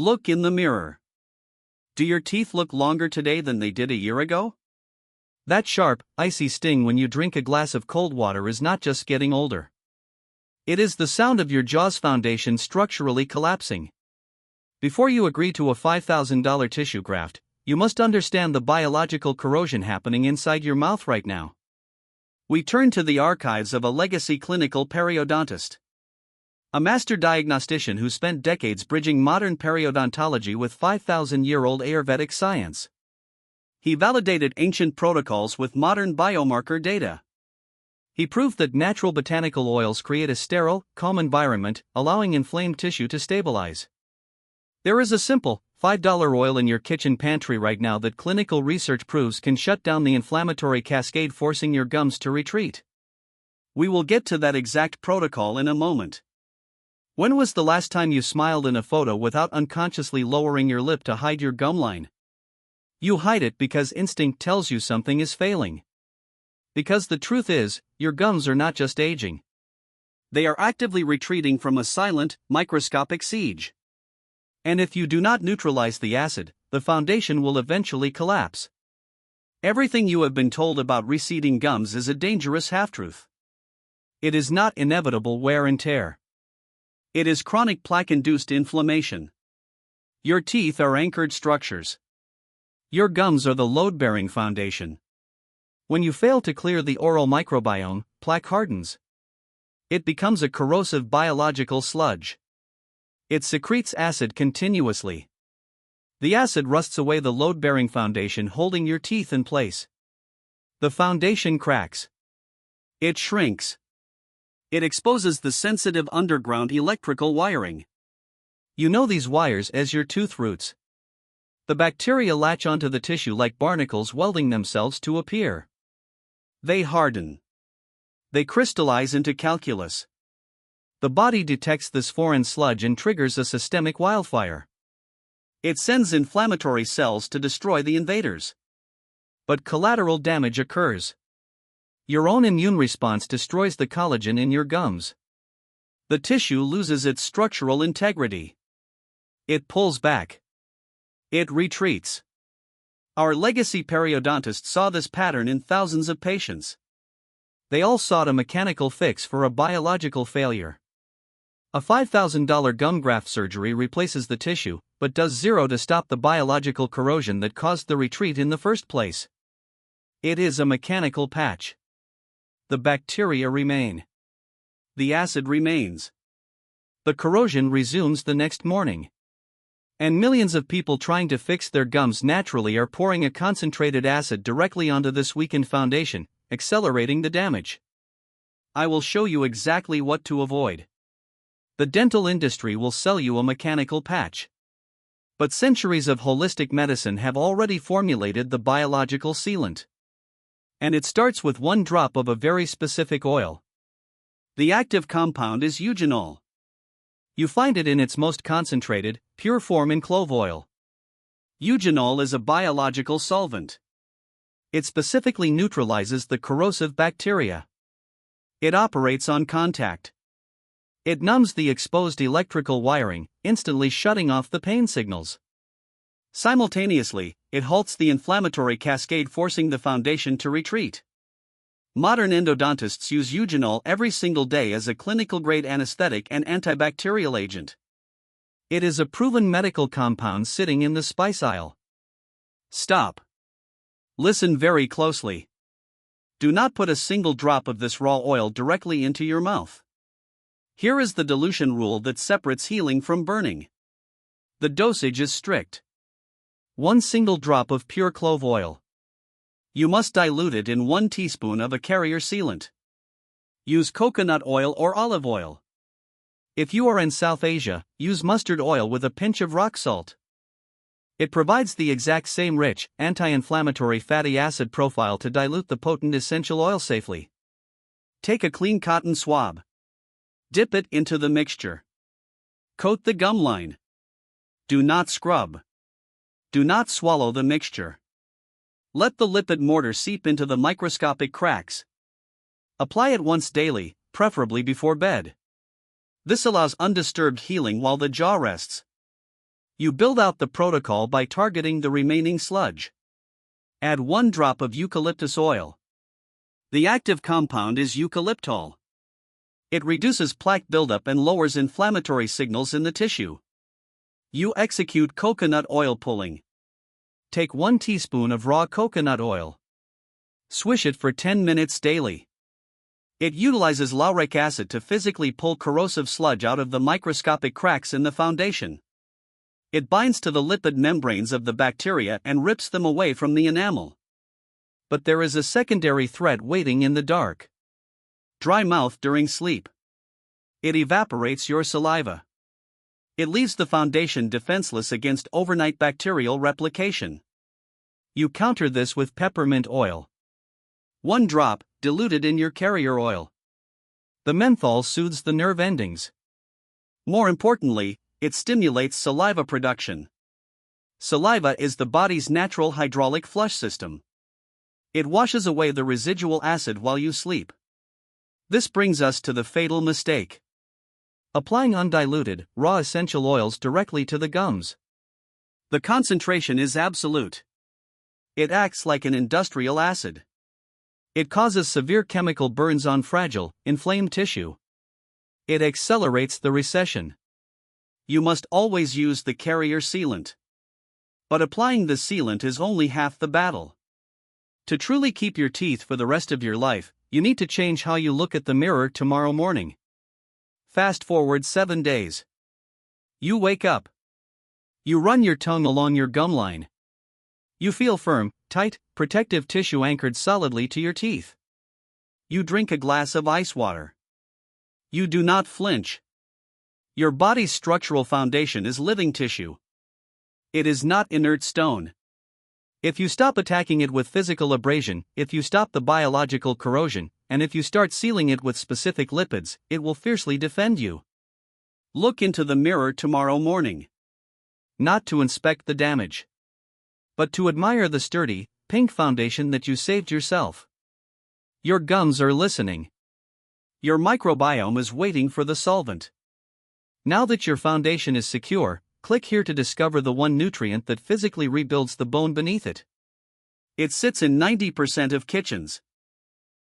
Look in the mirror. Do your teeth look longer today than they did a year ago? That sharp, icy sting when you drink a glass of cold water is not just getting older. It is the sound of your jaw's foundation structurally collapsing. Before you agree to a $5,000 tissue graft, you must understand the biological corrosion happening inside your mouth right now. We turn to the archives of a legacy clinical periodontist. A master diagnostician who spent decades bridging modern periodontology with 5,000-year-old Ayurvedic science. He validated ancient protocols with modern biomarker data. He proved that natural botanical oils create a sterile, calm environment, allowing inflamed tissue to stabilize. There is a simple, $5 oil in your kitchen pantry right now that clinical research proves can shut down the inflammatory cascade, forcing your gums to retreat. We will get to that exact protocol in a moment. When was the last time you smiled in a photo without unconsciously lowering your lip to hide your gumline? You hide it because instinct tells you something is failing. Because the truth is, your gums are not just aging. They are actively retreating from a silent, microscopic siege. And if you do not neutralize the acid, the foundation will eventually collapse. Everything you have been told about receding gums is a dangerous half-truth. It is not inevitable wear and tear. It is chronic plaque-induced inflammation. Your teeth are anchored structures. Your gums are the load-bearing foundation. When you fail to clear the oral microbiome, plaque hardens. It becomes a corrosive biological sludge. It secretes acid continuously. The acid rusts away the load-bearing foundation holding your teeth in place. The foundation cracks. It shrinks. It exposes the sensitive underground electrical wiring. You know these wires as your tooth roots. The bacteria latch onto the tissue like barnacles, welding themselves to appear. They harden. They crystallize into calculus. The body detects this foreign sludge and triggers a systemic wildfire. It sends inflammatory cells to destroy the invaders. But collateral damage occurs. Your own immune response destroys the collagen in your gums. The tissue loses its structural integrity. It pulls back. It retreats. Our legacy periodontist saw this pattern in thousands of patients. They all sought a mechanical fix for a biological failure. A $5,000 gum graft surgery replaces the tissue, but does zero to stop the biological corrosion that caused the retreat in the first place. It is a mechanical patch. The bacteria remain. The acid remains. The corrosion resumes the next morning. And millions of people trying to fix their gums naturally are pouring a concentrated acid directly onto this weakened foundation, accelerating the damage. I will show you exactly what to avoid. The dental industry will sell you a mechanical patch. But centuries of holistic medicine have already formulated the biological sealant. And it starts with one drop of a very specific oil. The active compound is eugenol. You find it in its most concentrated, pure form in clove oil. Eugenol is a biological solvent. It specifically neutralizes the corrosive bacteria. It operates on contact. It numbs the exposed electrical wiring, instantly shutting off the pain signals. Simultaneously, it halts the inflammatory cascade, forcing the foundation to retreat. Modern endodontists use eugenol every single day as a clinical-grade anesthetic and antibacterial agent. It is a proven medical compound sitting in the spice aisle. Stop. Listen very closely. Do not put a single drop of this raw oil directly into your mouth. Here is the dilution rule that separates healing from burning. The dosage is strict. 1 single drop of pure clove oil. You must dilute it in 1 teaspoon of a carrier sealant. Use coconut oil or olive oil. If you are in South Asia, use mustard oil with a pinch of rock salt. It provides the exact same rich, anti-inflammatory fatty acid profile to dilute the potent essential oil safely. Take a clean cotton swab. Dip it into the mixture. Coat the gum line. Do not scrub. Do not swallow the mixture. Let the lipid mortar seep into the microscopic cracks. Apply it once daily, preferably before bed. This allows undisturbed healing while the jaw rests. You build out the protocol by targeting the remaining sludge. Add 1 drop of eucalyptus oil. The active compound is eucalyptol. It reduces plaque buildup and lowers inflammatory signals in the tissue. You execute coconut oil pulling. Take 1 teaspoon of raw coconut oil. Swish it for 10 minutes daily. It utilizes lauric acid to physically pull corrosive sludge out of the microscopic cracks in the foundation. It binds to the lipid membranes of the bacteria and rips them away from the enamel. But there is a secondary threat waiting in the dark. Dry mouth during sleep. It evaporates your saliva. It leaves the foundation defenseless against overnight bacterial replication. You counter this with peppermint oil. 1 drop, diluted in your carrier oil. The menthol soothes the nerve endings. More importantly, it stimulates saliva production. Saliva is the body's natural hydraulic flush system. It washes away the residual acid while you sleep. This brings us to the fatal mistake: applying undiluted, raw essential oils directly to the gums. The concentration is absolute. It acts like an industrial acid. It causes severe chemical burns on fragile, inflamed tissue. It accelerates the recession. You must always use the carrier sealant. But applying the sealant is only half the battle. To truly keep your teeth for the rest of your life, you need to change how you look at the mirror tomorrow morning. Fast forward 7 days. You wake up. You run your tongue along your gum line. You feel firm, tight, protective tissue anchored solidly to your teeth. You drink a glass of ice water. You do not flinch. Your body's structural foundation is living tissue. It is not inert stone. If you stop attacking it with physical abrasion, if you stop the biological corrosion, and if you start sealing it with specific lipids, it will fiercely defend you. Look into the mirror tomorrow morning. Not to inspect the damage, but to admire the sturdy, pink foundation that you saved yourself. Your gums are listening. Your microbiome is waiting for the solvent. Now that your foundation is secure, click here to discover the one nutrient that physically rebuilds the bone beneath it. It sits in 90% of kitchens.